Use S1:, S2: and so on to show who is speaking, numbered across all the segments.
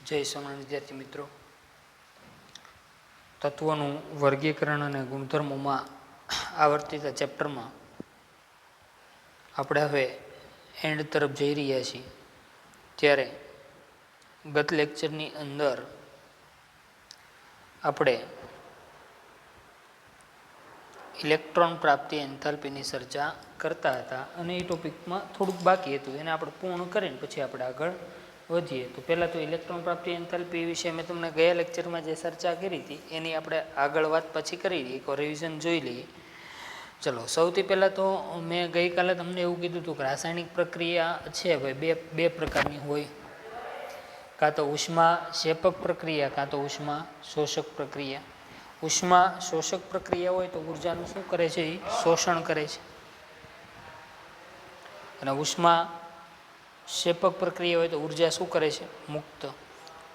S1: જય સ્વામિનારાયણ વિદ્યાર્થી મિત્રો, તત્વોનું વર્ગીકરણ અને ગુણધર્મોમાં આવર્તિતા ચેપ્ટરમાં આપણે હવે એન્ડ તરફ જઈ રહ્યા છીએ. ત્યારે ગત લેક્ચરની અંદર આપણે ઇલેક્ટ્રોન પ્રાપ્તિ એન્થાલ્પીની ચર્ચા કરતા હતા અને એ ટોપિકમાં થોડુંક બાકી હતું, એને આપણે પૂર્ણ કરીને પછી આપણે આગળ વધીએ. તો પહેલાં તો ઇલેક્ટ્રોન પ્રાપ્તિ એન્થાલ્પી વિશે મેં તમને ગયા લેક્ચરમાં જે ચર્ચા કરી હતી એની આપણે આગળ વાત પછી કરી લઈએ, એક રિવિઝન જોઈ લઈએ. ચલો, સૌથી પહેલાં તો મેં ગઈકાલે તમને એવું કીધું હતું કે રાસાયણિક પ્રક્રિયા છે ભાઈ બે પ્રકારની હોય, કાં તો ઉષ્મા શેપક પ્રક્રિયા કાં તો ઉષ્મા શોષક પ્રક્રિયા. ઉષ્મા શોષક પ્રક્રિયા હોય તો ઉર્જાનું શું કરે છે, એ શોષણ કરે છે. અને ઉષ્મા શેપક પ્રક્રિયા હોય તો ઉર્જા શું કરે છે, મુક્ત.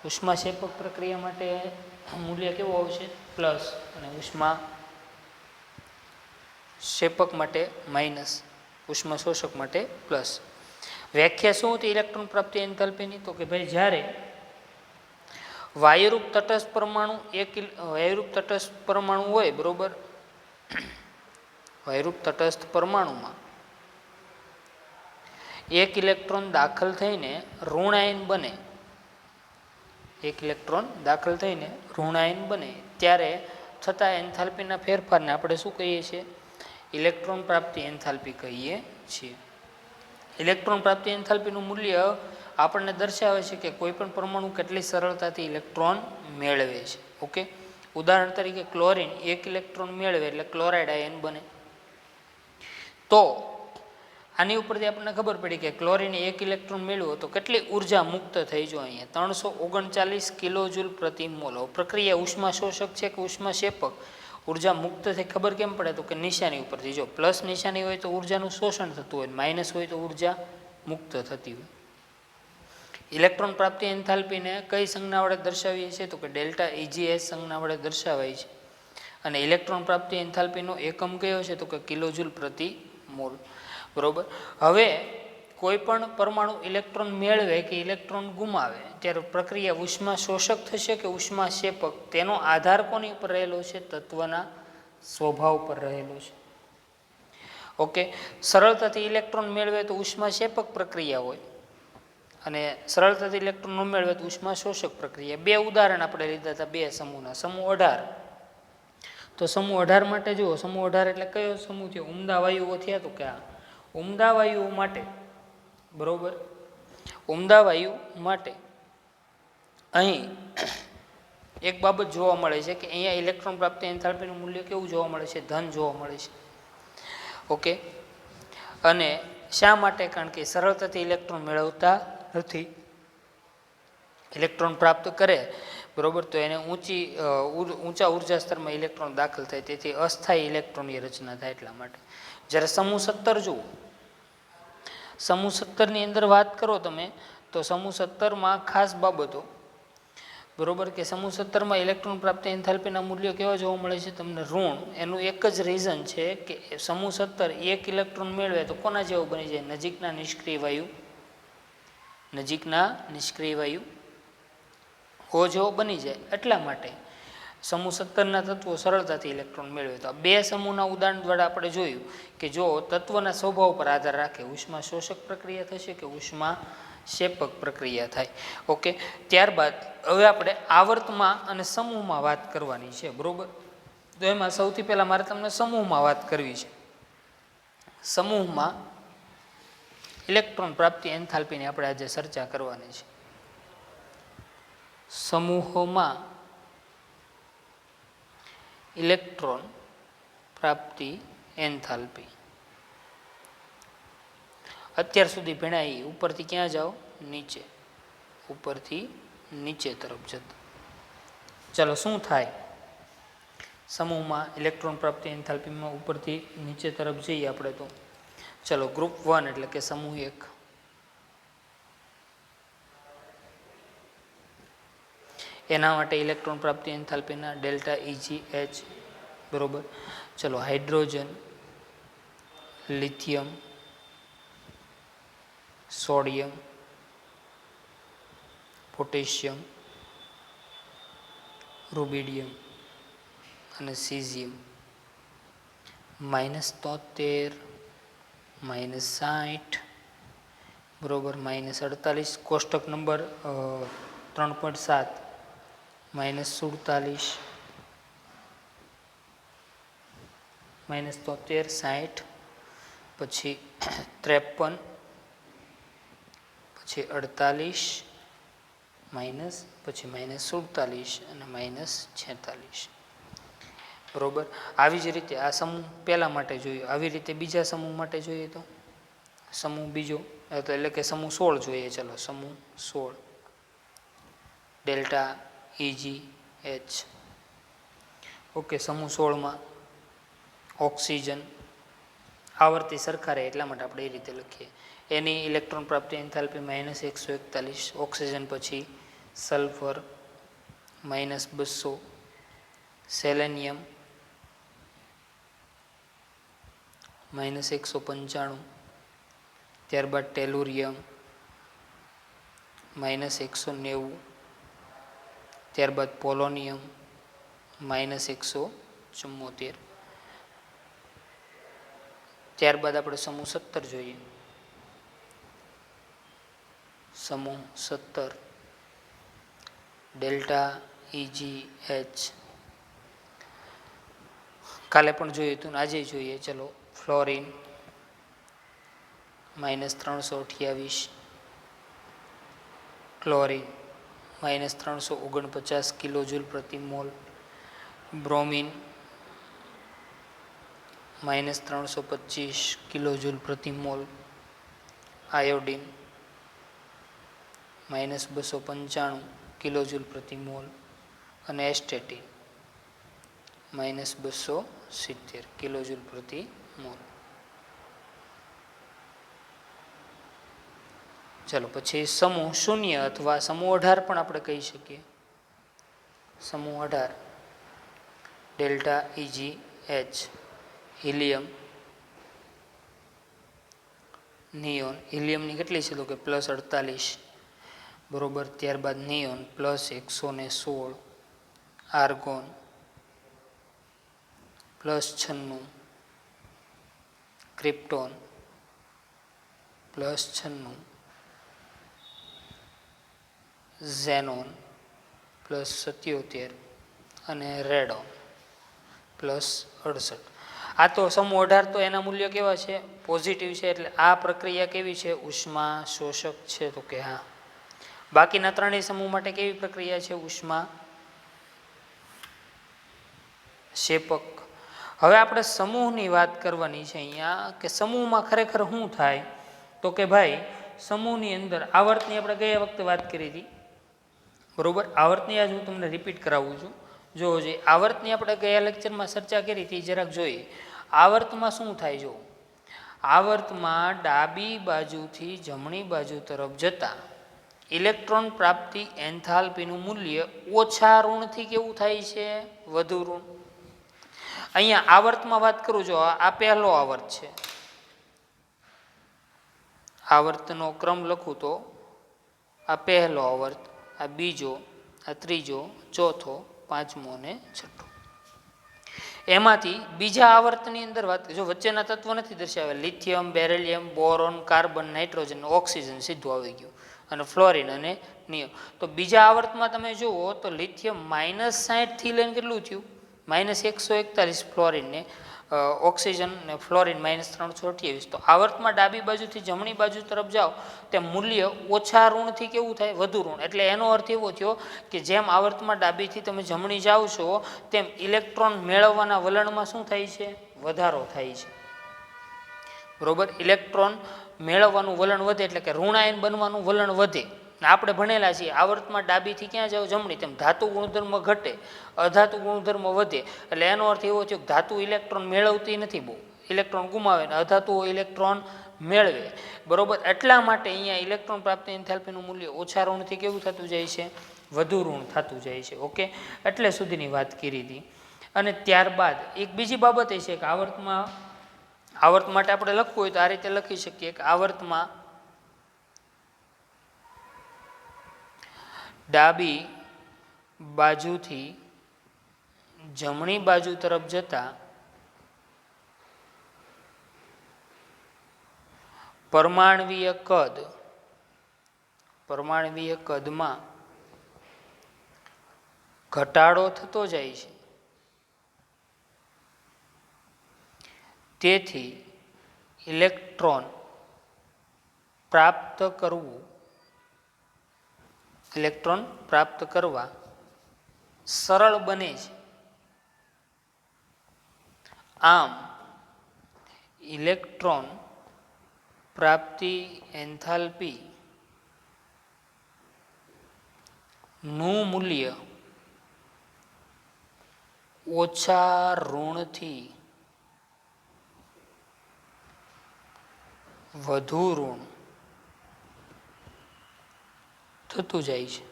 S1: ઉષ્મા શેપક પ્રક્રિયા માટે મૂલ્ય કેવું આવશે, પ્લસ, અને ઉષ્મા શેપક માટે માઇનસ, ઉષ્મા શોષક માટે પ્લસ. વ્યાખ્યા શું હતી ઇલેક્ટ્રોન પ્રાપ્તિ એન્થાલ્પીની? તો કે ભાઈ જ્યારે વાયુરૂપ તટસ્થ પરમાણુ વાયુરૂપ તટસ્થ પરમાણુ હોય, બરોબર, વાયુરૂપ તટસ્થ પરમાણુમાં એક ઇલેક્ટ્રોન દાખલ થઈને ઋણાયન બને, એક ઇલેક્ટ્રોન દાખલ થઈને ઋણાયન બને ત્યારે થતા એન્થાલ્પીના ફેરફારને આપણે શું કહીએ છીએ, ઇલેક્ટ્રોન પ્રાપ્તિ એન્થાલ્પી કહીએ છીએ. ઇલેક્ટ્રોન પ્રાપ્તિ એન્થાલ્પીનું મૂલ્ય આપણને દર્શાવે છે કે કોઈ પણ પરમાણુ કેટલી સરળતાથી ઇલેક્ટ્રોન મેળવે છે. ઓકે, ઉદાહરણ તરીકે ક્લોરીન એક ઇલેક્ટ્રોન મેળવે એટલે ક્લોરાઇડ આયન બને. તો આની ઉપરથી આપણને ખબર પડી કે ક્લોરીને એક ઇલેક્ટ્રોન મેળવ્યો તો કેટલી ઉર્જા મુક્ત થઈ, જો અહીંયા 339 કિલોજૂલ પ્રતિ મોલ. પ્રક્રિયા ઉષ્મા શોષક છે કે ઉષ્મા શેપક? ઉર્જા મુક્ત થઈ ખબર કેમ પડે? તો કે નિશાની ઉપરથી. જો પ્લસ નિશાની હોય તો ઉર્જાનું શોષણ થતું હોય, માઇનસ હોય તો ઉર્જા મુક્ત થતી હોય. ઇલેક્ટ્રોન પ્રાપ્તિ એન્થાલ્પીને કઈ સંજ્ઞા વડે દર્શાવીએ છીએ? તો કે ડેલ્ટા EgH સંજ્ઞા વડે દર્શાવાય છે. અને ઇલેક્ટ્રોન પ્રાપ્તિ એન્થાલ્પીનો એકમ કયો છે? તો કે કિલોજૂલ પ્રતિ મોલ. બરોબર. હવે કોઈ પણ પરમાણુ ઇલેક્ટ્રોન મેળવે કે ઇલેક્ટ્રોન ગુમાવે ત્યારે પ્રક્રિયા ઉષ્મા શોષક થશે કે ઉષ્મા શેપક? તેનો આધાર કોની ઉપર રહેલો છે? તત્વના સ્વભાવ પર રહેલો છે. ઓકે, સરળતાથી ઇલેક્ટ્રોન મેળવે તો ઉષ્મા શેપક પ્રક્રિયા હોય અને સરળતાથી ઇલેક્ટ્રોન ન મેળવે તો ઉષ્મા શોષક પ્રક્રિયા. બે ઉદાહરણ આપણે લીધા હતા બે સમૂહના. સમૂહ 18. તો સમૂહ 18 માટે જુઓ, સમૂહ 18 એટલે કયો સમૂહ થયો? ઉમદા વાયુઓ થયા. તો કે આ ઉમદા વાયુઓ માટે, બરોબર, ઉમદા વાયુ માટે અહીં એક બાબત જોવા મળે છે કે અહીંયા ઇલેક્ટ્રોન પ્રાપ્તિ એન્થાલ્પીનું મૂલ્ય કેવું જોવા મળે છે? ધન જોવા મળે છે. ઓકે, અને શા માટે? કારણ કે સરળતાથી ઇલેક્ટ્રોન મેળવતા નથી. ઇલેક્ટ્રોન પ્રાપ્ત કરે, બરોબર, તો એને ઊંચા ઉર્જા સ્તરમાં ઇલેક્ટ્રોન દાખલ થાય, તેથી અસ્થાયી ઇલેક્ટ્રોનની રચના થાય એટલા માટે. જ્યારે સમૂહ 17 જુઓ, સમૂહ 17ની અંદર વાત કરો તમે તો સમૂહ 17માં ખાસ બાબતો, બરોબર, કે સમૂહ 17માં ઇલેક્ટ્રોન પ્રાપ્તિ એન્થાલ્પીના મૂલ્યો કેવા જોવા મળે છે તમને? ઋણ. એનું એક જ રીઝન છે કે સમૂહ 17 એક ઇલેક્ટ્રોન મેળવે તો કોના જેવો બની જાય? નજીકના નિષ્ક્રિય વાયુ, નજીકના નિષ્ક્રિય વાયુ ઓ જેવો બની જાય. એટલા માટે સમૂહ 17ના તત્વો સરળતાથી ઇલેક્ટ્રોન મેળવે. તો આ બે સમૂહના ઉદાહરણ દ્વારા આપણે જોયું કે જો તત્વના સ્વભાવ પર આધાર રાખે ઉષ્મા શોષક પ્રક્રિયા થશે કે ઉષ્મા શેપક પ્રક્રિયા થાય. ઓકે, ત્યારબાદ હવે આપણે આવર્તમાં અને સમૂહમાં વાત કરવાની છે, બરોબર. તો એમાં સૌથી પહેલાં મારે તમને સમૂહમાં વાત કરવી છે. સમૂહમાં ઇલેક્ટ્રોન પ્રાપ્તિ એન્થાલ્પીની આપણે આજે ચર્ચા કરવાની છે. સમૂહોમાં ઇલેક્ટ્રોન પ્રાપ્તિ એન્થાલ્પી. અત્યાર સુધી ભણાઈ ઉપરથી ક્યાં જાઓ? નીચે. ઉપરથી નીચે તરફ જતા. ચલો, શું થાય સમૂહમાં ઇલેક્ટ્રોન પ્રાપ્તિ એન્થાલ્પીમાં? ઉપરથી નીચે તરફ જઈએ આપણે તો. ચલો, ગ્રુપ 1 એટલે કે સમૂહ 1. એના માટે ઇલેક્ટ્રોન પ્રાપ્તિ એન્થાલ્પીના ડેલ્ટા EgH, બરોબર. ચલો, hydrogen, lithium, sodium, potassium, rubidium અને સીઝિયમ. -73, -60, બરોબર, -48, કોષ્ટક નંબર 3.7, -47, -73, 60, પછી 53, પછી 48, માઇનસ, પછી -47 અને -46. બરોબર. આવી જ રીતે આ સમૂહ પહેલા માટે જોયું. આવી રીતે બીજા સમૂહ માટે જોઈએ તો સમૂહ બીજો એટલે કે સમૂહ 16 જોઈએ. ચલો સમૂહ 16, ડેલ્ટા EgH. ઓકે, સમૂહ 16માં ઓક્સિજન, આવર્તી સરખા રહે એટલા માટે આપણે એ રીતે લખીએ. એની ઇલેક્ટ્રોન પ્રાપ્તિ એન્થાલ્પી -141, ઓક્સિજન પછી સલ્ફર -200, સેલેનિયમ -195, ત્યારબાદ ટેલુરિયમ -190, ત્યારબાદ પોલોનિયમ -174. ત્યારબાદ આપણે સમૂહ 17 જોઈએ. સમૂહ 17, ડેલ્ટા EgH. કાલે પણ જોયું હતું, આજે જોઈએ. ચલો, ફ્લોરિન -328, ક્લોરિન -349 કિલોજૂલ પ્રતિ મોલ, બ્રોમિન -325 કિલોજૂલ પ્રતિ મોલ, આયોડિન -295 કિલોજૂલ પ્રતિ મોલ અને એસ્ટેટિન -270 કિલોજૂલ પ્રતિ મોલ. ચલો, પછી સમૂહ 0 અથવા સમૂહ 18 પણ આપણે કહી શકીએ. સમૂહ 18, ડેલ્ટા EgH, હિલિયમ, નિયોન. હિલિયમની કેટલી છે તો કે +48, બરોબર. ત્યારબાદ નિયોન +116, આર્ગોન +96, ક્રિપ્ટોન +96, ઝેનોન +77 અને રેડોન +68. આ તો સમૂહ 18 તો એના મૂલ્ય કેવા છે? પોઝિટિવ છે. એટલે આ પ્રક્રિયા કેવી છે? ઉષ્મા શોષક છે તો કે હા. બાકીના ત્રણેય સમૂહ માટે કેવી પ્રક્રિયા છે? ઉષ્મા શેપક. હવે આપણે સમૂહની વાત કરવાની છે અહીંયા, કે સમૂહમાં ખરેખર શું થાય તો કે ભાઈ, સમૂહની અંદર આવર્તની આપણે ગયા વખતે વાત કરી હતી, બરોબર. આવર્તની આજ હું તમને રિપીટ કરાવું છું. જો જે આવર્તની આપણે ગયા લેક્ચરમાં ચર્ચા કરી હતી જરાક જોઈએ. આવર્તમાં શું થાય? જો આવર્તમાં ડાબી બાજુથી જમણી બાજુ તરફ જતા ઇલેક્ટ્રોન પ્રાપ્તિ એન્થાલ્પીનું મૂલ્ય ઓછા ઋણથી કેવું થાય છે? વધુ ઋણ. અહીંયા આવર્તમાં વાત કરું, જો આ પહેલો આવર્ત છે, આવર્તનો ક્રમ લખું તો આ પહેલો આવર્ત, આ બીજો, આ ત્રીજો, ચોથો, પાંચમો અને છઠ્ઠો. એમાંથી બીજા આવર્તની અંદર વાત, જો વચ્ચેના તત્વ નથી દર્શાવેલ, lithium, beryllium, boron, carbon, nitrogen, oxygen સીધું આવી ગયું, અને ફ્લોરિન અને નિયોન. તો બીજા આવર્તમાં તમે જુઓ તો લિથિયમ -60 થી લઈને કેટલું થયું? -141, ફ્લોરિનને ઓક્સિજન ને ફ્લોરિન -328. તો આવર્તમાં ડાબી બાજુથી જમણી બાજુ તરફ જાઓ તેમ મૂલ્ય ઓછા ઋણથી કેવું થાય? વધુ ઋણ. એટલે એનો અર્થ એવો થયો કે જેમ આવર્તમાં ડાબીથી તમે જમણી જાઓ છો તેમ ઇલેક્ટ્રોન મેળવવાના વલણમાં શું થાય છે? વધારો થાય છે, બરોબર. ઇલેક્ટ્રોન મેળવવાનું વલણ વધે એટલે કે ઋણાયન બનવાનું વલણ વધે. આપણે ભણેલા છીએ આવર્તમાં ડાબીથી ક્યાં જાવ? જમણી. તેમ ધાતુ ગુણધર્મ ઘટે, અધાતુ ગુણધર્મ વધે. એટલે એનો અર્થ એવો થયો કે ધાતુ ઇલેક્ટ્રોન મેળવતી નથી, બહુ ઇલેક્ટ્રોન ગુમાવે, ને અધાતુઓ ઇલેક્ટ્રોન મેળવે, બરોબર. એટલા માટે અહીંયા ઇલેક્ટ્રોન પ્રાપ્તિ એન્થાલ્પીનું મૂલ્ય ઓછા ઋણથી કેવું થતું જાય છે? વધુ ઋણ થતું જાય છે. ઓકે, એટલે સુધીની વાત કરી હતી. અને ત્યારબાદ એક બીજી બાબત એ છે કે આવર્ત માટે આપણે લખવું હોય તો આ રીતે લખી શકીએ કે આવર્તમાં ડાબી બાજુથી જમણી બાજુ તરફ જતા પરમાણવીય કદમાં ઘટાડો થતો જાય છે. તેથી ઇલેક્ટ્રોન પ્રાપ્ત કરવા સરળ બને છે. આમ ઇલેક્ટ્રોન પ્રાપ્તિ એન્થાલ્પી નું મૂલ્ય ઓછા ઋણથી વધુ ઋણ થતું જાય છે.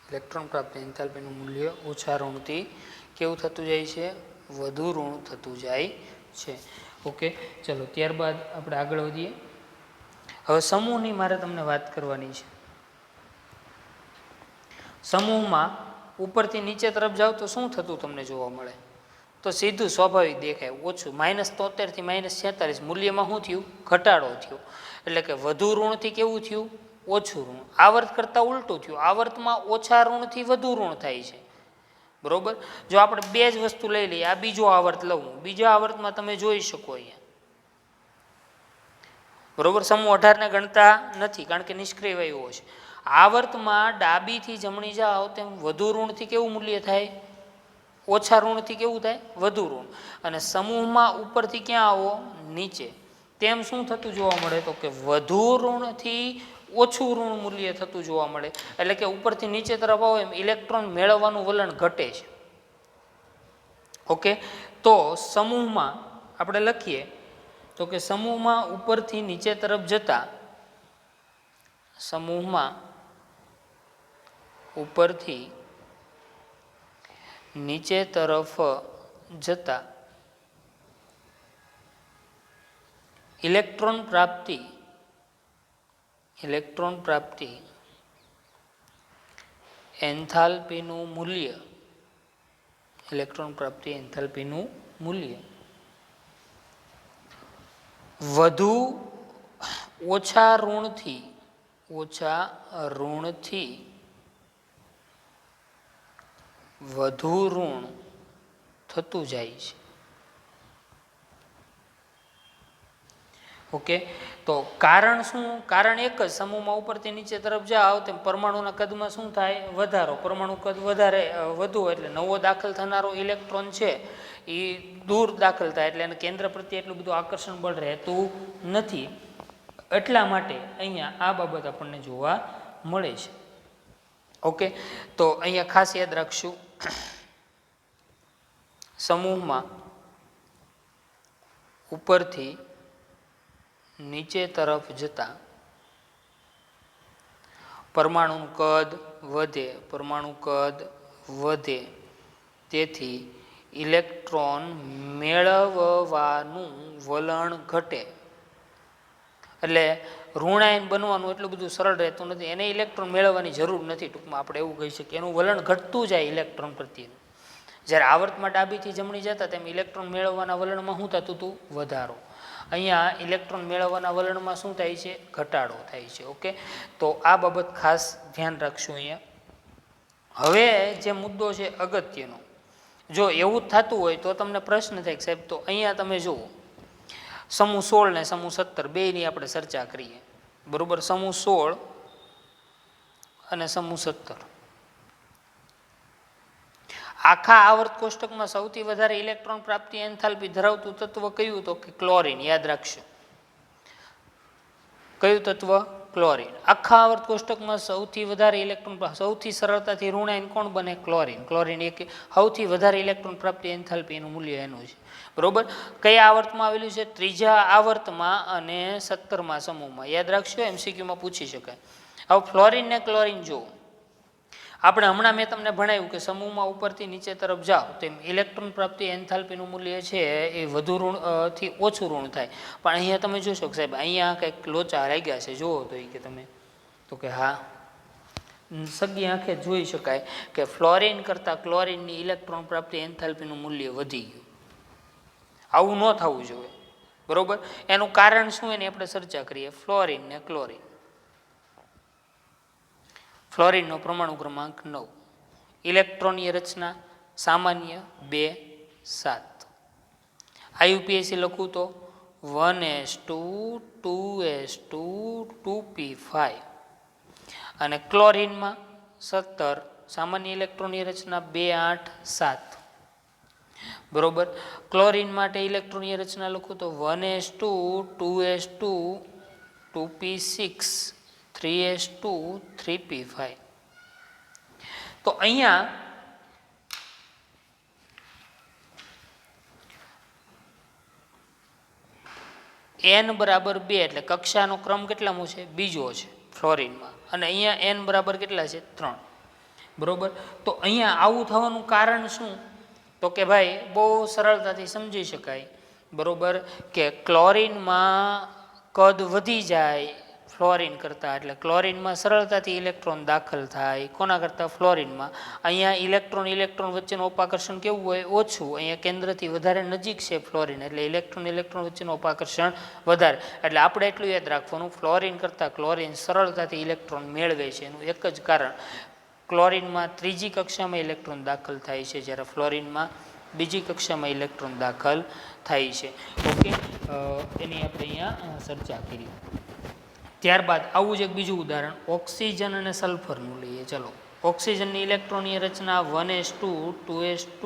S1: ઇલેક્ટ્રોન પ્રાપ્તિ એન્થાલ્પીનું મૂલ્ય ઓછા ઋણથી કેવું થતું જાય છે? વધુ ઋણ થતું જાય છે. ઓકે, ચલો ત્યારબાદ આપણે આગળ વધીએ. હવે સમૂહની મારે તમને વાત કરવાની છે. સમૂહમાં ઉપરથી નીચે તરફ જાઓ તો શું થતું તમને જોવા મળે? તો સીધું સ્વાભાવિક દેખાય, ઓછું. -73 થી -46 મૂલ્યમાં શું થયું? ઘટાડો થયો. એટલે કે વધુ ઋણથી કેવું થયું? ઓછું ઋણ. આવર્ત કરતાં ઉલટું થયું. આવર્તમાં ઓછા ઋણથી વધુ ઋણ થાય છે. બરોબર. જો આપણે બે જ વસ્તુ લઈ લઈએ, આ બીજો આવર્ત લઉં, બીજા આવર્તમાં તમે જોઈ શકો અહીંયા, બરોબર, સમૂહ 18 ને ગણતા નથી કારણ કે નિષ્ક્રિય વાયુઓ છે. આવર્તમાં ડાબીથી જમણી જાઓ તેમ વધુ ઋણથી કેવું મૂલ્ય થાય? ઓછા ઋણથી કેવું થાય? વધુ ઋણ. અને સમૂહમાં ઉપરથી ક્યાં આવો? નીચે. તેમ શું થતું જોવા મળે? તો કે વધુ ઋણથી ઓછું ઋણ મૂલ્ય થતું જોવા મળે. એટલે કે ઉપરથી નીચે તરફ આવો એમ ઇલેક્ટ્રોન મેળવવાનું વલણ ઘટે છે. ઓકે, તો સમૂહમાં આપણે લખીએ તો કે સમૂહમાં ઉપરથી નીચે તરફ જતા, સમૂહમાં ઉપરથી નીચે તરફ જતા ઇલેક્ટ્રોન પ્રાપ્તિ એન્થાલ્પીનું મૂલ્ય વધુ ઓછા ઋણથી વધુ ઋણ થતું જાય છે. ઓકે, તો કારણ શું? કારણ એક જ, સમૂહમાં ઉપરથી નીચે તરફ જાઓ તેમ પરમાણુના કદમાં શું થાય? વધારો. પરમાણુ કદ વધુ એટલે નવો દાખલ થનારો ઇલેક્ટ્રોન છે એ દૂર દાખલ થાય, એટલે એને કેન્દ્ર પ્રત્યે એટલું બધું આકર્ષણ બળ રહેતું નથી. એટલા માટે અહીંયા આ બાબત આપણને જોવા મળે છે. ઓકે, તો અહીંયા ખાસ યાદ રાખશું, સમૂહમાં ઉપરથી નીચે તરફ જતા પરમાણુનું કદ વધે, તેથી ઇલેક્ટ્રોન મેળવવાનું વલણ ઘટે. એટલે ઋણાયન બનવાનું એટલું બધું સરળ રહેતું નથી. એને ઇલેક્ટ્રોન મેળવવાની જરૂર નથી. ટૂંકમાં આપણે એવું કહી શકીએ, એનું વલણ ઘટતું જાય ઇલેક્ટ્રોન પ્રત્યેનું. જ્યારે આવર્તમાં ડાબીથી જમણી જતા તેમ ઇલેક્ટ્રોન મેળવવાના વલણમાં શું થતું હતું? વધારો. અહીંયા ઇલેક્ટ્રોન મેળવવાના વલણમાં શું થાય છે? ઘટાડો થાય છે. ઓકે, તો આ બાબત ખાસ ધ્યાન રાખશું અહીંયા. હવે જે મુદ્દો છે અગત્યનો, જો એવું જ થતું હોય તો તમને પ્રશ્ન થાય કે સાહેબ, તો અહીંયા તમે જુઓ સમૂહ 16 ને સમૂહ 17 બેની આપણે ચર્ચા કરીએ. બરોબર, સમૂહ 16 અને સમૂહ 17 આખા આવર્ત કોષ્ટકમાં સૌથી વધારે ઇલેક્ટ્રોન પ્રાપ્તિ એન્થાલ્પી ધરાવતું તત્વ કયું? તો કે ક્લોરીન. યાદ રાખશો, કયું તત્વ? ક્લોરીન. આખા આવર્ત કોષ્ટકમાં સૌથી વધારે ઇલેક્ટ્રોન, સૌથી સરળતાથી ઋણાયન કોણ બને? ક્લોરીન. ક્લોરીન એક સૌથી વધારે ઇલેક્ટ્રોન પ્રાપ્તિ એન્થાલ્પી એનું મૂલ્ય એનું છે. બરોબર, કયા આવર્તમાં આવેલું છે? ત્રીજા આવર્તમાં અને 17મા સમૂહમાં. યાદ રાખશો, MCQમાં પૂછી શકાય. હવે ફ્લોરીન ને ક્લોરીન જુઓ. આપણે હમણાં મેં તમને ભણાવ્યું કે સમૂહમાં ઉપરથી નીચે તરફ જાઓ તેમ ઇલેક્ટ્રોન પ્રાપ્તિ એન્થાલ્પીનું મૂલ્ય છે એ વધુ ઋણથી ઓછું ઋણ થાય. પણ અહીંયા તમે જોશો કે સાહેબ અહીંયા કંઈક લોચા રહી ગયા છે, જુઓ તો એ કે તમે, તો કે હા, સગી આંખે જોઈ શકાય કે ફ્લોરિન કરતાં ક્લોરિનની ઇલેક્ટ્રોન પ્રાપ્તિ એન્થાલ્પીનું મૂલ્ય વધી ગયું. આવું ન થવું જોઈએ, બરોબર. એનું કારણ શું એની આપણે ચર્ચા કરીએ. ફ્લોરિન ને ક્લોરિન. ફ્લોરિનનો પરમાણુ ક્રમાંક 9, ઇલેક્ટ્રોનની રચના સામાન્ય 2 7. આઈયુપીએસી લખું તો 1s2 2s2 2p5. અને ક્લોરિનમાં 17, સામાન્ય ઇલેક્ટ્રોનની રચના 2 8 7, બરોબર. ક્લોરિન માટે ઇલેક્ટ્રોનની રચના લખું તો 1s2 2s2 2p6 3s2 3p5. તો અહીંયા n બરાબર 2 એટલે કક્ષાનો ક્રમ કેટલામો છે? બીજો છે ફ્લોરિનમાં. અને અહીંયા n બરાબર કેટલા છે? 3, બરોબર. તો અહીંયા આવું થવાનું કારણ શું? તો કે ભાઈ બહુ સરળતાથી સમજી શકાય, બરોબર, કે ક્લોરિનમાં કદ વધી જાય ફ્લોરિન કરતાં, એટલે ક્લોરિનમાં સરળતાથી ઇલેક્ટ્રોન દાખલ થાય. કોના કરતાં? ફ્લોરિનમાં. અહીંયા ઇલેક્ટ્રોન ઇલેક્ટ્રોન વચ્ચેનું અપાકર્ષણ કેવું હોય? ઓછું. અહીંયા કેન્દ્રથી વધારે નજીક છે ફ્લોરિન, એટલે ઇલેક્ટ્રોન ઇલેક્ટ્રોન વચ્ચેનું અપાકર્ષણ વધારે. એટલે આપણે એટલું યાદ રાખવાનું, ફ્લોરિન કરતાં ક્લોરિન સરળતાથી ઇલેક્ટ્રોન મેળવે છે. એનું એક જ કારણ, ક્લોરિનમાં ત્રીજી કક્ષામાં ઇલેક્ટ્રોન દાખલ થાય છે, જ્યારે ફ્લોરિનમાં બીજી કક્ષામાં ઇલેક્ટ્રોન દાખલ થાય છે. ઓકે, એની આપણે અહીંયા ચર્ચા કરી. ત્યારબાદ આવું જ એક બીજું ઉદાહરણ ઓક્સિજન અને સલ્ફરનું લઈએ. ચલો, ઓક્સિજનની ઇલેક્ટ્રોનની રચના 1s2 2s2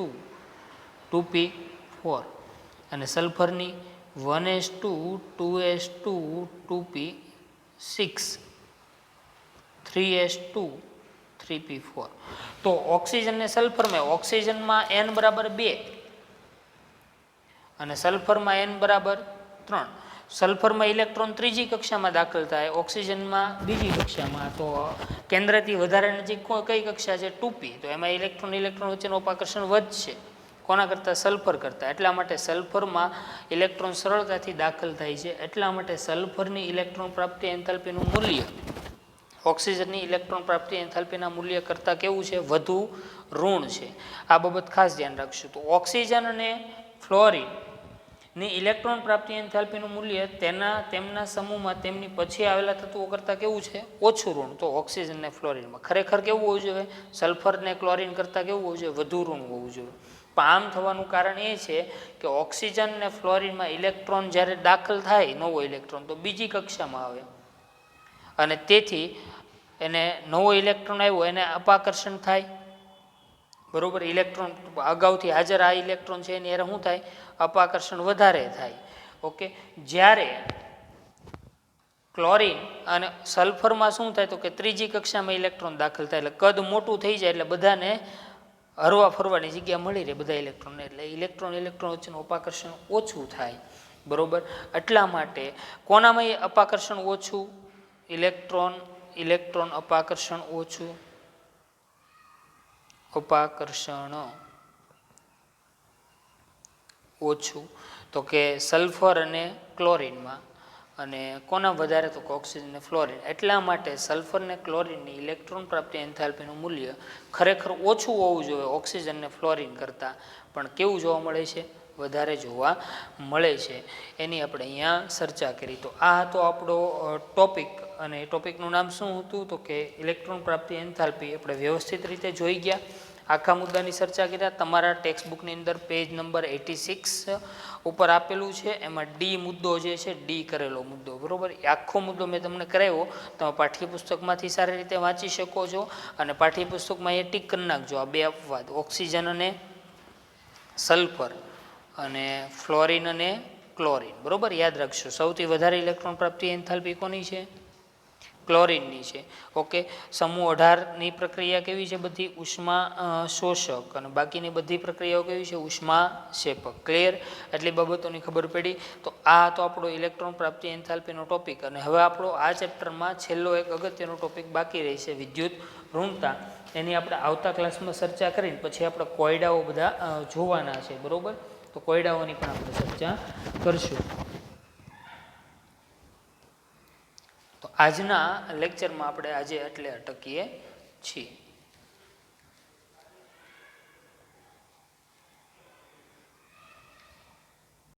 S1: 2p4 અને સલ્ફરની 1s2 2s2 2p6 3s2 3p4. તો ઓક્સિજન ને સલ્ફરમાં, ઓક્સિજનમાં n બરાબર 2 અને સલ્ફરમાં n બરાબર 3. સલ્ફરમાં ઇલેક્ટ્રોન ત્રીજી કક્ષામાં દાખલ થાય, ઓક્સિજનમાં બીજી કક્ષામાં. તો કેન્દ્રથી વધારે નજીક કઈ કક્ષા છે? 2p. તો એમાં ઇલેક્ટ્રોન ઇલેક્ટ્રોન વચ્ચેનું અપાકર્ષણ વધશે. કોના કરતાં? સલ્ફર કરતાં. એટલા માટે સલ્ફરમાં ઇલેક્ટ્રોન સરળતાથી દાખલ થાય છે. એટલા માટે સલ્ફરની ઇલેક્ટ્રોન પ્રાપ્તિ એન્થાલ્પીનું મૂલ્ય ઓક્સિજનની ઇલેક્ટ્રોન પ્રાપ્તિ એન્થાલ્પીના મૂલ્ય કરતાં કેવું છે? વધુ ઋણ છે. આ બાબત ખાસ ધ્યાન રાખશું. તો ઓક્સિજન અને ફ્લોરિનની ઇલેક્ટ્રોન પ્રાપ્તિ એન્થાલ્પીનું મૂલ્ય તેમના સમૂહમાં તેમની પછી આવેલા તત્વો કરતાં કેવું છે? ઓછું ઋણ. તો ઓક્સિજન ને ફ્લોરિનમાં ખરેખર કેવું હોવું જોઈએ? સલ્ફર ને ક્લોરિન કરતાં કેવું હોવું જોઈએ? વધુ ઋણ હોવું જોઈએ. પણ આમ થવાનું કારણ એ છે કે ઓક્સિજન ને ફ્લોરિનમાં ઇલેક્ટ્રોન જ્યારે દાખલ થાય, નવો ઇલેક્ટ્રોન, તો બીજી કક્ષામાં આવે અને તેથી એને નવો ઇલેક્ટ્રોન આવ્યો એને અપાકર્ષણ થાય, બરોબર. ઇલેક્ટ્રોન અગાઉથી હાજર આ ઇલેક્ટ્રોન છે એની શું થાય? અપાકર્ષણ વધારે થાય. ઓકે, જ્યારે ક્લોરિન અને સલ્ફરમાં શું થાય? તો કે ત્રીજી કક્ષામાં ઇલેક્ટ્રોન દાખલ થાય, એટલે કદ મોટું થઈ જાય, એટલે બધાને હરવા ફરવાની જગ્યા મળી રહે બધા ઇલેક્ટ્રોનને, એટલે ઇલેક્ટ્રોન ઇલેક્ટ્રોન વચ્ચેનું અપાકર્ષણ ઓછું થાય, બરોબર. એટલા માટે કોનામાં અપાકર્ષણ ઓછું? ઇલેક્ટ્રોન ઇલેક્ટ્રોન અપાકર્ષણ ઓછું, અપાકર્ષણ ઓછું. તો કે સલ્ફર અને ક્લોરિનમાં. અને કોના વધારે? તો કે ઓક્સિજન અને ફ્લોરિન. એટલા માટે સલ્ફર ને ક્લોરિનની ઇલેક્ટ્રોન પ્રાપ્તિ એન્થાલ્પીનું મૂલ્ય ખરેખર ઓછું હોવું જોઈએ ઓક્સિજન ને ફ્લોરિન કરતાં, પણ કેવું જોવા મળે છે? વધારે જોવા મળે છે. એની આપણે અહીંયા ચર્ચા કરી. તો આ હતો આપણો ટોપિક, અને એ ટોપિકનું નામ શું હતું? તો કે ઇલેક્ટ્રોન પ્રાપ્તિ એન્થાલ્પી. આપણે વ્યવસ્થિત રીતે જોઈ ગયા, આખા મુદ્દાની ચર્ચા કર્યા. તમારા ટેક્સ્ટ બુકની અંદર પેજ નંબર 86 ઉપર આપેલું છે, એમાં ડી મુદ્દો જે છે, ડી કરેલો મુદ્દો, બરોબર. એ આખો મુદ્દો મેં તમને કરાવ્યો, તમે પાઠ્યપુસ્તકમાંથી સારી રીતે વાંચી શકો છો. અને પાઠ્યપુસ્તકમાં એ ટીક કરી નાખજો, આ બે અપવાદ, ઓક્સિજન અને સલ્ફર અને ફ્લોરિન અને ક્લોરિન, બરોબર. યાદ રાખશો, સૌથી વધારે ઇલેક્ટ્રોન પ્રાપ્તિ એન્થાલ્પી કોની છે? ક્લોરિનની છે. ઓકે, સમૂહ 18ની પ્રક્રિયા કેવી છે? બધી ઉષ્મા શોષક, અને બાકીની બધી પ્રક્રિયાઓ કેવી છે? ઉષ્મા ક્ષેપક. ક્લિયર? એટલી બાબતોની ખબર પડી. તો આ હતો આપણો ઇલેક્ટ્રોન પ્રાપ્તિ એન્થાલ્પીનો ટોપિક. અને હવે આપણો આ ચેપ્ટરમાં છેલ્લો એક અગત્યનો ટોપિક બાકી રહી છે, વિદ્યુત ઋણતા. એની આપણે આવતા ક્લાસમાં ચર્ચા કરીને પછી આપણે કોયડાઓ બધા જોવાના છે, બરોબર. તો કોયડાઓની પણ આપણે ચર્ચા કરશું. તો આજના લેક્ચરમાં આપણે આજે એટલે અટકીએ છીએ.